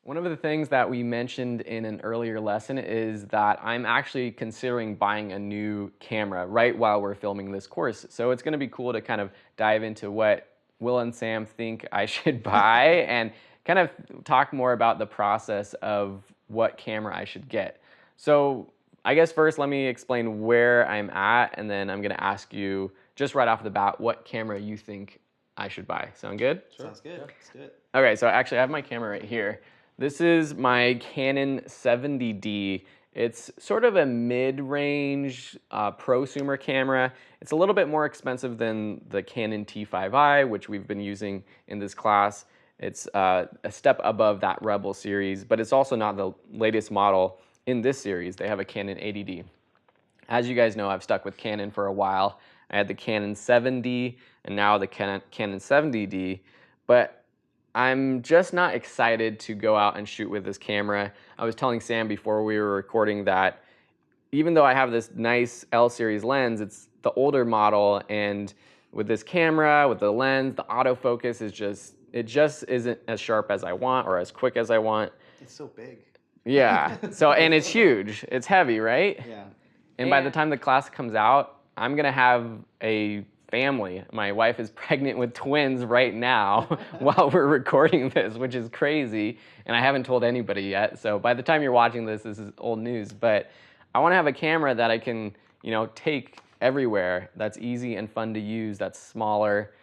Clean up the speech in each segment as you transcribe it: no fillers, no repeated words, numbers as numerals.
One of the things that we mentioned in an earlier lesson is that I'm actually considering buying a new camera right while we're filming this course. So it's going to be cool to kind of dive into what Will and Sam think I should buy and kind of talk more about the process of what camera I should get. So I guess first let me explain where I'm at, and then I'm going to ask you just right off the bat what camera you think I should buy. Sound good? Sure. Sounds good. Let's do it. Okay, so actually I have my camera right here. This is my Canon 70D. It's sort of a mid-range prosumer camera. It's a little bit more expensive than the Canon T5i, which we've been using in this class. It's a step above that Rebel series, but it's also not the latest model in this series. They have a Canon 80D. As you guys know, I've stuck with Canon for a while. I had the Canon 7D and now the Canon 70D, but I'm just not excited to go out and shoot with this camera. I was telling Sam before we were recording that even though I have this nice L series lens, it's the older model, and with this camera, with the lens, the autofocus is it just isn't as sharp as I want or as quick as I want. It's so big. Yeah, and it's huge. It's heavy, right? Yeah. And by the time the class comes out, I'm gonna have a family. My wife is pregnant with twins right now while we're recording this, which is crazy. And I haven't told anybody yet. So by the time you're watching this, this is old news. But I want to have a camera that I can, take everywhere. That's easy and fun to use. That's smaller.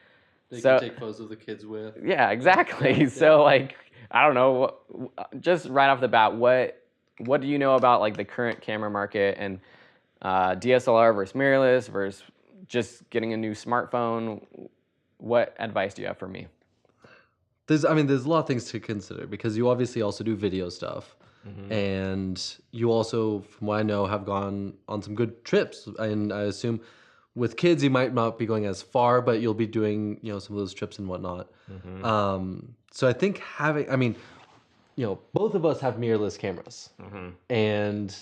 They can take photos of the kids with. Yeah, exactly. So I don't know. Just right off the bat, what do you know about like the current camera market and DSLR versus mirrorless versus just getting a new smartphone? What advice do you have for me? There's a lot of things to consider because you obviously also do video stuff. Mm-hmm. And you also, from what I know, have gone on some good trips. And I assume with kids, you might not be going as far, but you'll be doing, some of those trips and whatnot. Mm-hmm. So I think both of us have mirrorless cameras. Mm-hmm. And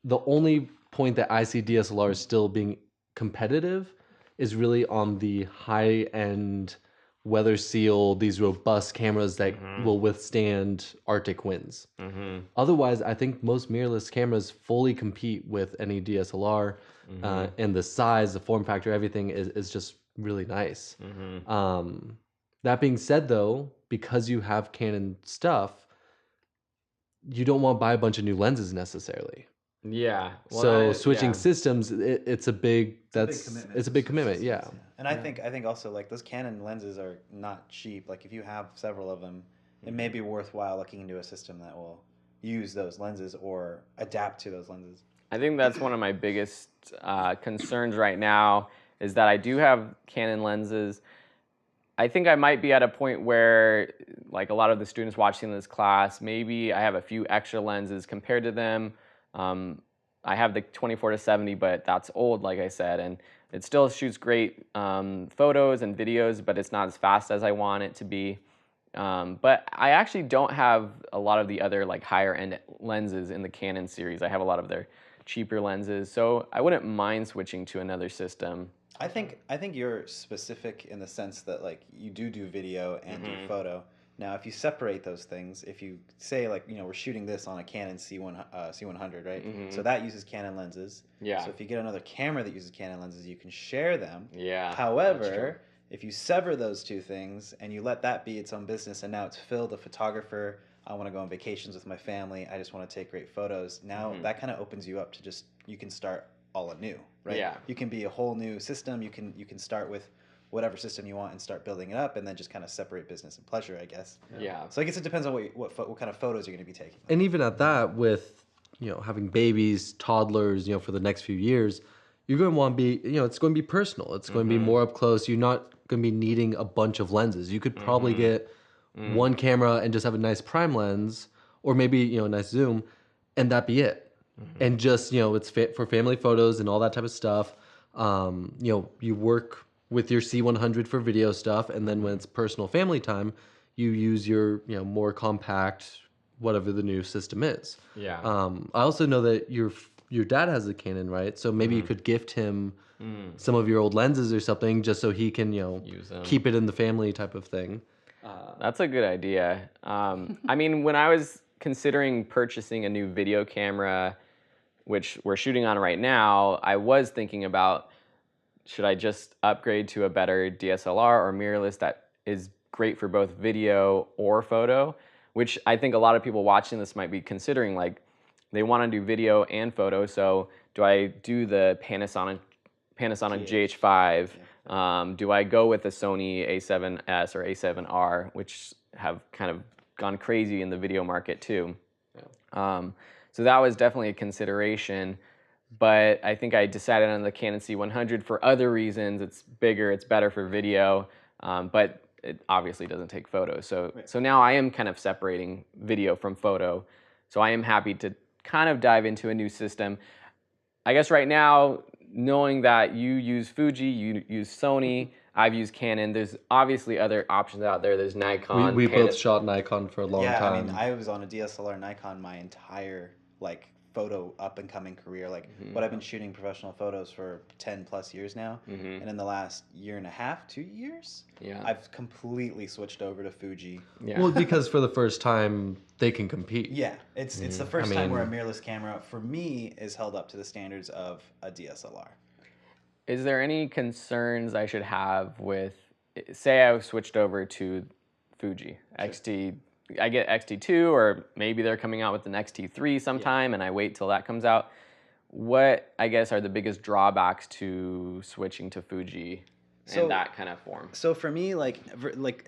the only point that I see DSLR still being competitive is really on the high-end weather seal, these robust cameras that will withstand Arctic winds. Mm-hmm. Otherwise, I think most mirrorless cameras fully compete with any DSLR, and the size, the form factor, everything is just really nice. Mm-hmm. That being said, though, because you have Canon stuff, you don't want to buy a bunch of new lenses necessarily. Yeah. Well, so switching systems, it's a big commitment. Yeah. And I think also like those Canon lenses are not cheap. Like if you have several of them, it may be worthwhile looking into a system that will use those lenses or adapt to those lenses. I think that's one of my biggest concerns right now is that I do have Canon lenses. I think I might be at a point where, like a lot of the students watching this class, maybe I have a few extra lenses compared to them. I have the 24-70, but that's old, like I said, and it still shoots great photos and videos, but it's not as fast as I want it to be. But I actually don't have a lot of the other like higher end lenses in the Canon series. I have a lot of their cheaper lenses, so I wouldn't mind switching to another system. I think you're specific in the sense that like you do video and do photo. Now, if you separate those things, if you say like we're shooting this on a Canon C100, right? So that uses Canon lenses. Yeah. So if you get another camera that uses Canon lenses, you can share them. Yeah. However, if you sever those two things and you let that be its own business, and now it's Phil, the photographer. I want to go on vacations with my family. I just want to take great photos. Now that kind of opens you up to you can start all anew, right? Yeah. You can be a whole new system. You can start with whatever system you want and start building it up, and then just kind of separate business and pleasure, I guess. Yeah. So I guess it depends on what kind of photos you're going to be taking. And even at that, with having babies, toddlers, for the next few years, you're going to want to be, it's going to be personal. It's going to be more up close. You're not going to be needing a bunch of lenses. You could probably get one camera and just have a nice prime lens, or maybe a nice zoom, and that be it. And just it's fit for family photos and all that type of stuff. You work with your C100 for video stuff, and then when it's personal family time, you use your more compact whatever the new system is. Yeah. I also know that your dad has a Canon, right? So maybe you could gift him some of your old lenses or something, just so he can use keep it in the family type of thing. That's a good idea. I mean, when I was considering purchasing a new video camera, which we're shooting on right now, I was thinking about, should I just upgrade to a better DSLR or mirrorless that is great for both video or photo, which I think a lot of people watching this might be considering, like they want to do video and photo. So do I do the Panasonic GH5? Do I go with the Sony A7S or A7R, which have kind of gone crazy in the video market too? So that was definitely a consideration. But I think I decided on the Canon C100 for other reasons. It's bigger, it's better for video, but it obviously doesn't take photos. So now I am kind of separating video from photo. So I am happy to kind of dive into a new system. I guess right now, knowing that you use Fuji, you use Sony, I've used Canon, there's obviously other options out there. There's Nikon. We both shot Nikon for a long time. I mean, I was on a DSLR Nikon my entire photo up and coming career. What I've been shooting professional photos for 10 plus years now, and in the last year and a half, 2 years, I've completely switched over to Fuji. Well, because for the first time they can compete. Yeah, it's the first time where a mirrorless camera for me is held up to the standards of a DSLR. Is there any concerns I should have with, say I switched over to Fuji XT? I get XT2, or maybe they're coming out with an XT3 sometime, and I wait till that comes out. What, I guess, are the biggest drawbacks to switching to Fuji in that kind of form? So for me,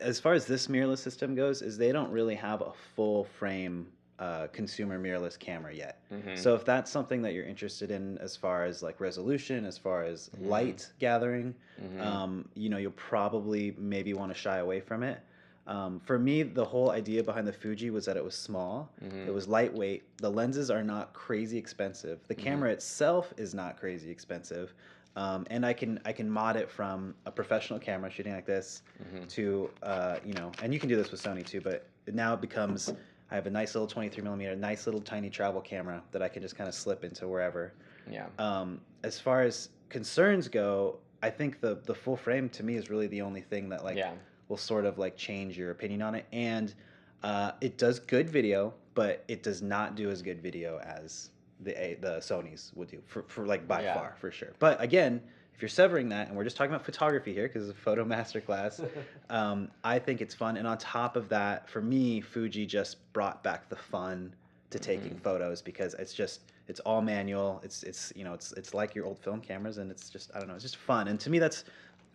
as far as this mirrorless system goes, is they don't really have a full frame consumer mirrorless camera yet. So if that's something that you're interested in, as far as resolution, as far as light gathering, you'll probably maybe want to shy away from it. For me, the whole idea behind the Fuji was that it was small, it was lightweight, the lenses are not crazy expensive, the camera itself is not crazy expensive, and I can mod it from a professional camera shooting like this to, and you can do this with Sony too, but now it becomes, I have a nice little 23mm, nice little tiny travel camera that I can just kind of slip into wherever. As far as concerns go, I think the full frame to me is really the only thing that will sort of change your opinion on it. And it does good video, but it does not do as good video as the Sonys would do for by far, for sure. But again, if you're severing that, and we're just talking about photography here because it's a photo masterclass, I think it's fun. And on top of that, for me, Fuji just brought back the fun to taking photos, because it's all manual. It's like your old film cameras, and it's just, I don't know, it's just fun. And to me, that's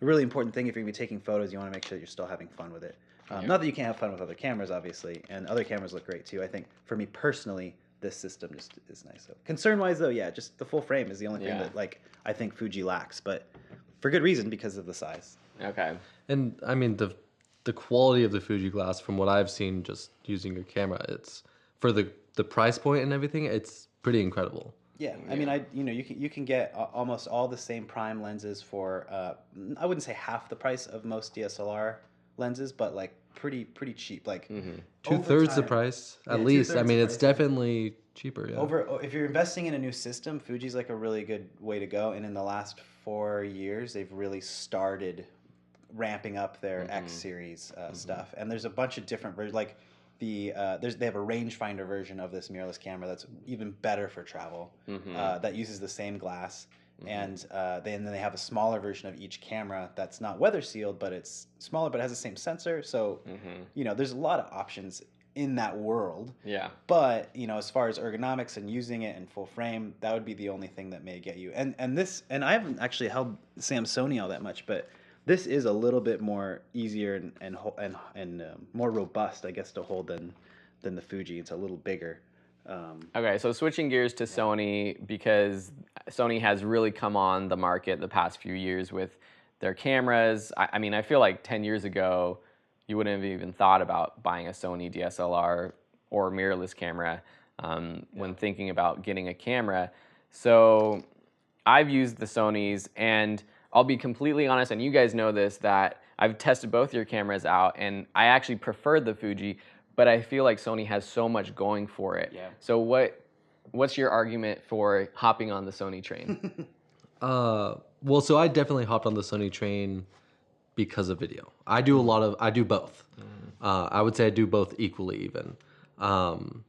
a really important thing. If you're going to be taking photos, you want to make sure that you're still having fun with it. Not that you can't have fun with other cameras, obviously, and other cameras look great too. I think for me personally, this system just is nice. So concern-wise, though, just the full frame is the only thing that I think Fuji lacks, but for good reason, because of the size. Okay. And I mean, the quality of the Fuji glass, from what I've seen just using your camera, it's for the price point and everything, it's pretty incredible. Yeah, I mean, you can get almost all the same prime lenses for I wouldn't say half the price of most DSLR lenses, but pretty cheap, 2/3 the price at least. I mean, it's definitely cheaper. Yeah. If you're investing in a new system, Fuji's a really good way to go. And in the last 4 years, they've really started ramping up their X series stuff. And there's a bunch of different versions, they have a rangefinder version of this mirrorless camera that's even better for travel, that uses the same glass, and then they have a smaller version of each camera that's not weather sealed, but it's smaller, but it has the same sensor. So there's a lot of options in that world. Yeah. But as far as ergonomics and using it in full frame, that would be the only thing that may get you. And I haven't actually held Samsung all that much, but this is a little bit more easier and more robust, I guess, to hold than the Fuji. It's a little bigger. Okay, so switching gears to Sony, because Sony has really come on the market the past few years with their cameras. I mean, I feel like 10 years ago, you wouldn't have even thought about buying a Sony DSLR or mirrorless camera when thinking about getting a camera. So I've used the Sonys, and I'll be completely honest, and you guys know this, that I've tested both your cameras out, and I actually preferred the Fuji, but I feel like Sony has so much going for it. Yeah. So what's your argument for hopping on the Sony train? Well, so I definitely hopped on the Sony train because of video. I do both. I would say I do both equally even. Um,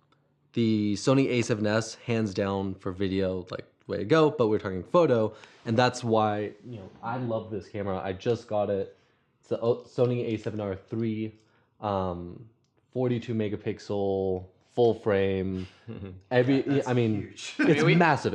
the Sony A7S, hands down for video, like way to go. But we're talking photo, and that's why I love this camera. I just got it. It's the Sony A7R III, 42 megapixel, full frame. I mean, it's massive.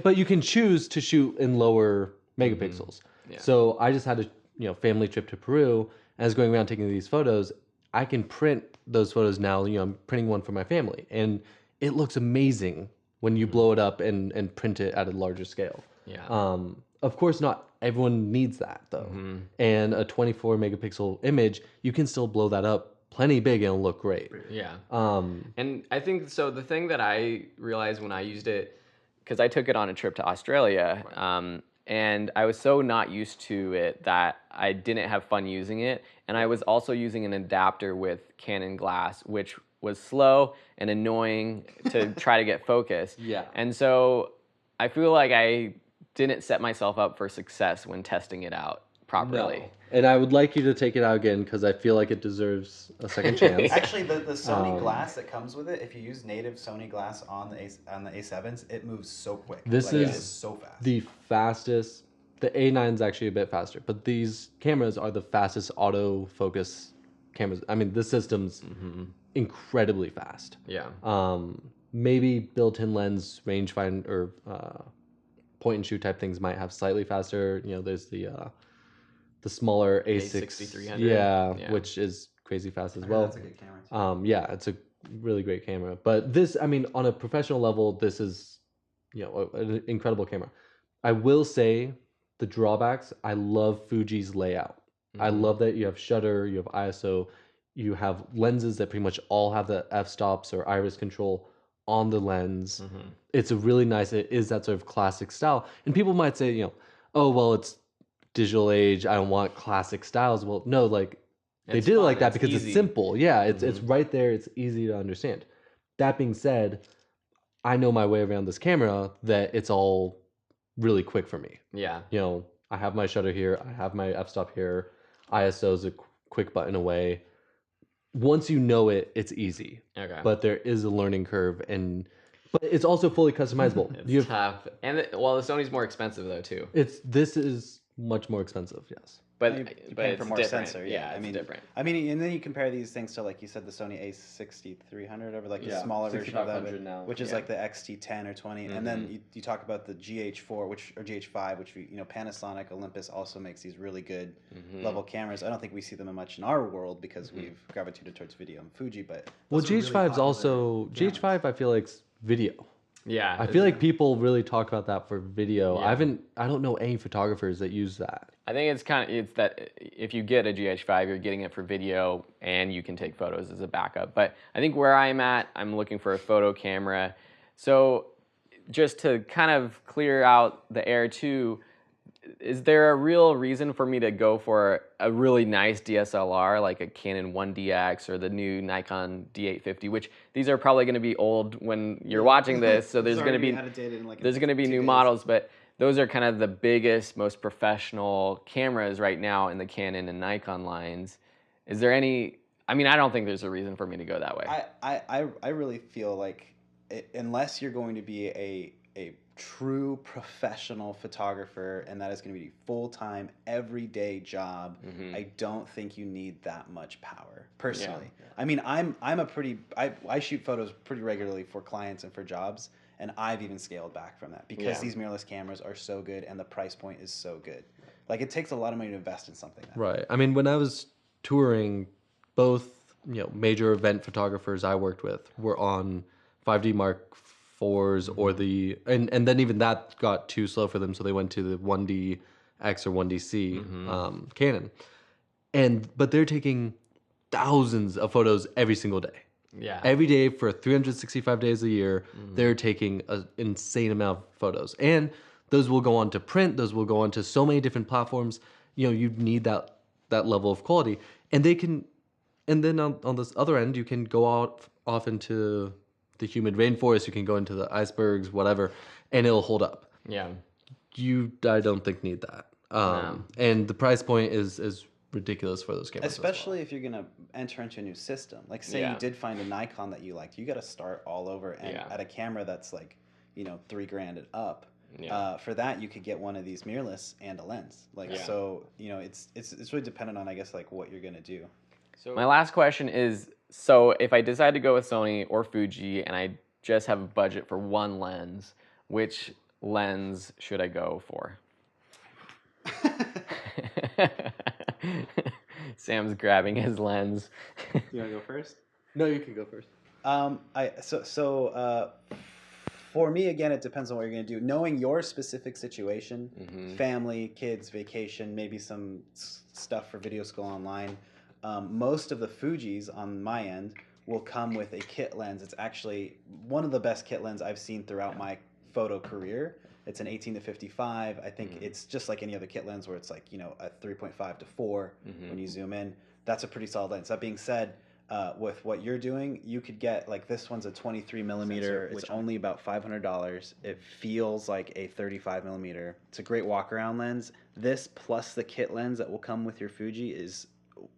But you can choose to shoot in lower megapixels. Yeah. So I just had a family trip to Peru, and I was going around taking these photos. I can print those photos now. I'm printing one for my family, and it looks amazing when you blow it up and print it at a larger scale. Yeah. Of course, not everyone needs that though. And a 24 megapixel image, you can still blow that up plenty big and it'll look great. Yeah. And I think so. The thing that I realized when I used it, because I took it on a trip to Australia, and I was so not used to it that I didn't have fun using it. And I was also using an adapter with Canon glass, which was slow and annoying to try to get focus. Yeah. And so I feel like I didn't set myself up for success when testing it out properly. No. And I would like you to take it out again because I feel like it deserves a second chance. Actually, the Sony glass that comes with it, if you use native Sony glass on the A7s, it moves so quick. This it is so fast. the fastest. The A9 is actually a bit faster, but these cameras are the fastest autofocus cameras. I mean, the system's incredibly fast. Yeah. Maybe built-in lens rangefinder or point and shoot type things might have slightly faster. There's the smaller A6300. Yeah, which is crazy fast as well. That's a good camera too. Yeah, it's a really great camera. But this, I mean, on a professional level, this is an incredible camera. I will say the drawbacks. I love Fuji's layout. I love that you have shutter, you have ISO, you have lenses that pretty much all have the f-stops or iris control on the lens. It's a really nice. It is that sort of classic style. And people might say, oh well, it's digital age. I don't want classic styles. Well, no, like they It's did it fun, like that it's because easy. it's simple. Yeah, it's right there. It's easy to understand. That being said, I know my way around this camera. That it's all really quick for me. Yeah. I have my shutter here. I have my f-stop here. ISO is a quick button away. Once you know it, it's easy. Okay. But there is a learning curve, but it's also fully customizable. It's tough. And the Sony's more expensive though too. This is much more expensive. Yes. But You but pay it's for more different. sensor, yeah. It's different. I mean, and then you compare these things to, like you said, the Sony A6300 over the Yeah, smaller version of that, 6500 now. which is Yeah. like the XT10 or 20, and then you talk about the GH4, or GH5, which Panasonic, Olympus also makes these really good level cameras. I don't think we see them much in our world because we've gravitated towards video and Fuji, but Well, those are really GH5's also popular GH5. I feel like's video. Yeah. I feel like people really talk about that for video. Yeah. I don't know any photographers that use that. I think it's that if you get a GH5, you're getting it for video and you can take photos as a backup. But I think where I'm at, I'm looking for a photo camera. So just to kind of clear out the Air 2, is there a real reason for me to go for a really nice DSLR like a Canon 1DX or the new Nikon D850, which these are probably going to be old when you're watching this, so there's going to be new 2 days. models, but those are kind of the biggest, most professional cameras right now in the Canon and Nikon lines. Is there any? I mean, I don't think there's a reason for me to go that way. I really feel like unless you're going to be a true professional photographer and that is going to be a full-time everyday job, I don't think you need that much power personally. Yeah. I mean, I shoot photos pretty regularly for clients and for jobs, and I've even scaled back from that because these mirrorless cameras are so good and the price point is so good. Like, it takes a lot of money to invest in something. Right. I mean, when I was touring, both major event photographers I worked with were on 5D Mark IVs or and then even that got too slow for them, so they went to the 1DX or 1DC Canon, but they're taking thousands of photos every single day. Yeah. Every day for 365 days a year, they're taking an insane amount of photos. And those will go on to print, those will go on to so many different platforms. You need that level of quality. And then on this other end, you can go off into the humid rainforest, you can go into the icebergs, whatever, and it'll hold up. Yeah. I don't think need that. No. And the price point is ridiculous for those cameras. Especially if you're gonna enter into a new system. Like, say Yeah. you did find a Nikon that you liked, you got to start all over, and Yeah. at a camera that's like, $3,000 and up. Yeah. For that, you could get one of these mirrorless and a lens. Like, Yeah. so it's really dependent on, I guess, like what you're gonna do. So my last question is, so if I decide to go with Sony or Fuji and I just have a budget for one lens, which lens should I go for? Sam's grabbing his lens. You wanna go first? No, you can go first. For me, again, it depends on what you're going to do. Knowing your specific situation, Mhm. family, kids, vacation, maybe some stuff for video school online. Most of the Fujis on my end will come with a kit lens. It's actually one of the best kit lens I've seen throughout my photo career. It's an 18 to 55. I think it's just like any other kit lens where it's like, a 3.5 to 4 when you zoom in. That's a pretty solid lens. That being said, with what you're doing, you could get, like, this one's a 23 millimeter. Sensor, It's only about $500. It feels like a 35 millimeter. It's a great walk around lens. This plus the kit lens that will come with your Fuji is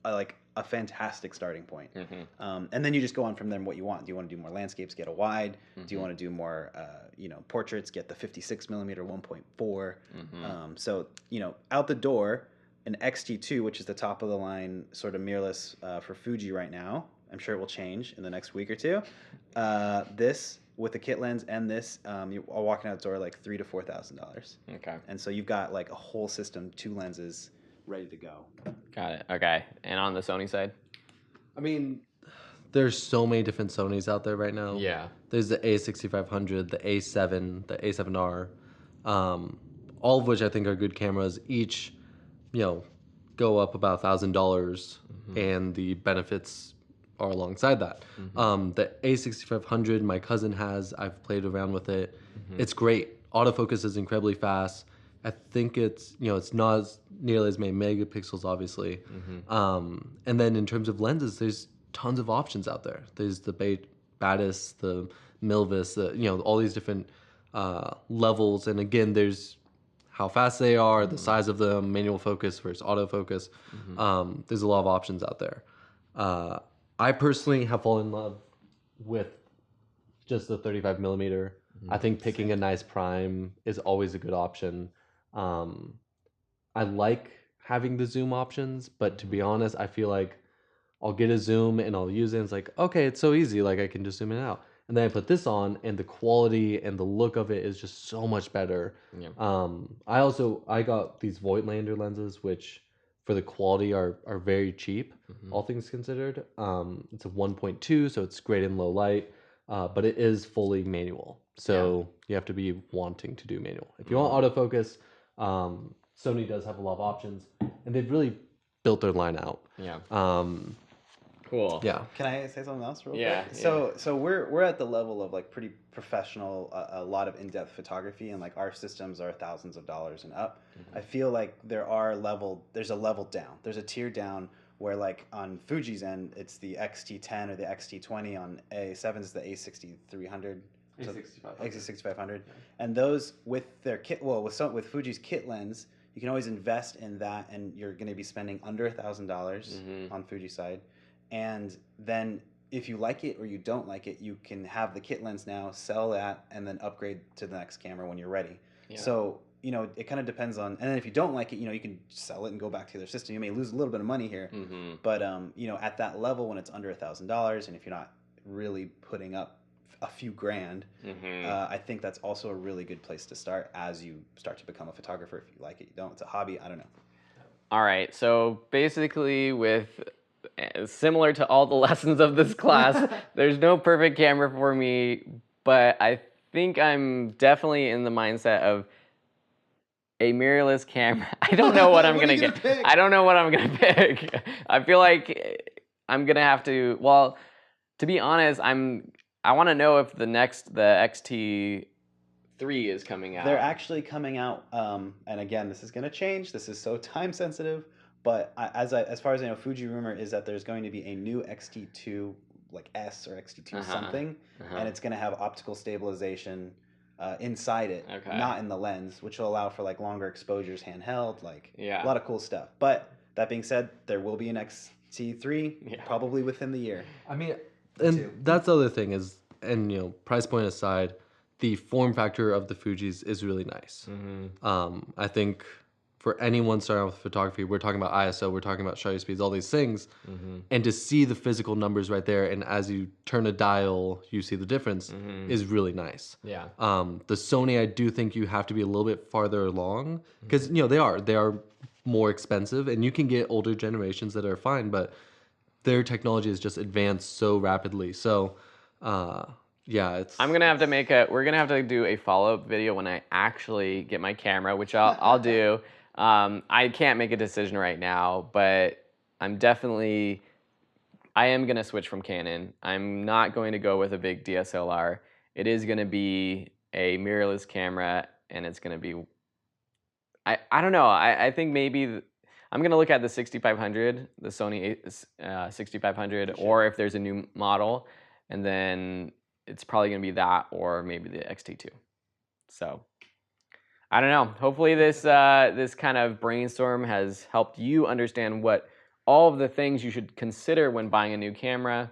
like a fantastic starting point. And then you just go on from there. What you want? Do you want to do more landscapes? Get a wide. Do you want to do more, portraits? Get the 56 millimeter 1.4. So out the door, an XT2, which is the top of the line sort of mirrorless for Fuji right now. I'm sure it will change in the next week or two. This with the kit lens and this, you're walking out the door like $3,000 to $4,000. Okay. And so you've got like a whole system, 2 lenses, ready to go. Got it. Okay. And on the Sony side? I mean, there's so many different Sonys out there right now. Yeah. There's the A6500, the A7, the A7R, all of which I think are good cameras. Each, go up about $1,000, and the benefits are alongside that. The A6500, my cousin has. I've played around with it. It's great. Autofocus is incredibly fast. I think it's it's not nearly as many megapixels, obviously. And then in terms of lenses, there's tons of options out there. There's the Batis, the Milvus, all these different levels. And again, there's how fast they are, the size of them, manual focus versus autofocus. There's a lot of options out there. I personally have fallen in love with just the 35 millimeter. I think picking a nice prime is always a good option. I like having the zoom options, but to be honest, I feel like I'll get a zoom and I'll use it. And it's like, okay, it's so easy. Like, I can just zoom in and out. And then I put this on, and the quality and the look of it is just so much better. Yeah. I got these Voigtlander lenses, which for the quality are very cheap, all things considered. It's a 1.2, so it's great in low light, but it is fully manual. So you have to be wanting to do manual. If you want autofocus, Sony does have a lot of options, and they've really built their line out. Yeah. Cool. Yeah. Can I say something else real Yeah, quick? So we're at the level of like pretty professional, a lot of in-depth photography, and like our systems are thousands of dollars and up. I feel like there's a level down. There's a tier down where, like, on Fuji's end, it's the XT10 or the XT20. On A7 is the A6300. A6500. And those with their kit, with Fuji's kit lens, you can always invest in that, and you're going to be spending under $1,000 on Fuji side. And then if you like it or you don't like it, you can have the kit lens now, sell that, and then upgrade to the next camera when you're ready. Yeah. So, it kind of depends on, and then if you don't like it, you can sell it and go back to their system. You may lose a little bit of money here, but, at that level when it's under $1,000, and if you're not really putting up a few grand, I think that's also a really good place to start as you start to become a photographer. If you like it, you don't, it's a hobby, I don't know. All right, so basically similar to all the lessons of this class, there's no perfect camera for me, but I think I'm definitely in the mindset of a mirrorless camera. I don't know what I'm going to get. I don't know what I'm going to pick. I feel like I'm going to have to, well, to be honest, I want to know if the XT3 is coming out. They're actually coming out, and again, this is going to change. This is so time sensitive. But as far as I know, Fuji rumor is that there's going to be a new XT2, like S or XT2 something, and it's going to have optical stabilization inside it, not in the lens, which will allow for like longer exposures, handheld, like a lot of cool stuff. But That being said, there will be an XT3 Yeah. probably within the year. I mean, Too. and that's the other thing is, and price point aside, the form factor of the Fujis is really nice. I think for anyone starting out with photography, we're talking about ISO, we're talking about shutter speeds, all these things, and to see the physical numbers right there, and as you turn a dial, you see the difference, is really nice. Yeah. The Sony, I do think you have to be a little bit farther along because they are more expensive, and you can get older generations that are fine, but their technology has just advanced so rapidly. So, yeah, it's. We're gonna have to do a follow-up video when I actually get my camera, which I'll do. I can't make a decision right now, but I am gonna switch from Canon. I'm not going to go with a big DSLR. It is gonna be a mirrorless camera, and it's gonna be. I don't know. I think maybe I'm gonna look at the 6500, the Sony 6500, or if there's a new model, and then it's probably gonna be that or maybe the XT2. So I don't know. Hopefully this kind of brainstorm has helped you understand what all of the things you should consider when buying a new camera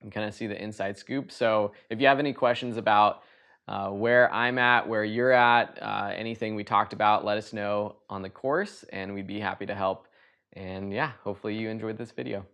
and kind of see the inside scoop. So if you have any questions about where I'm at, where you're at, anything we talked about, let us know on the course and we'd be happy to help. And yeah, hopefully you enjoyed this video.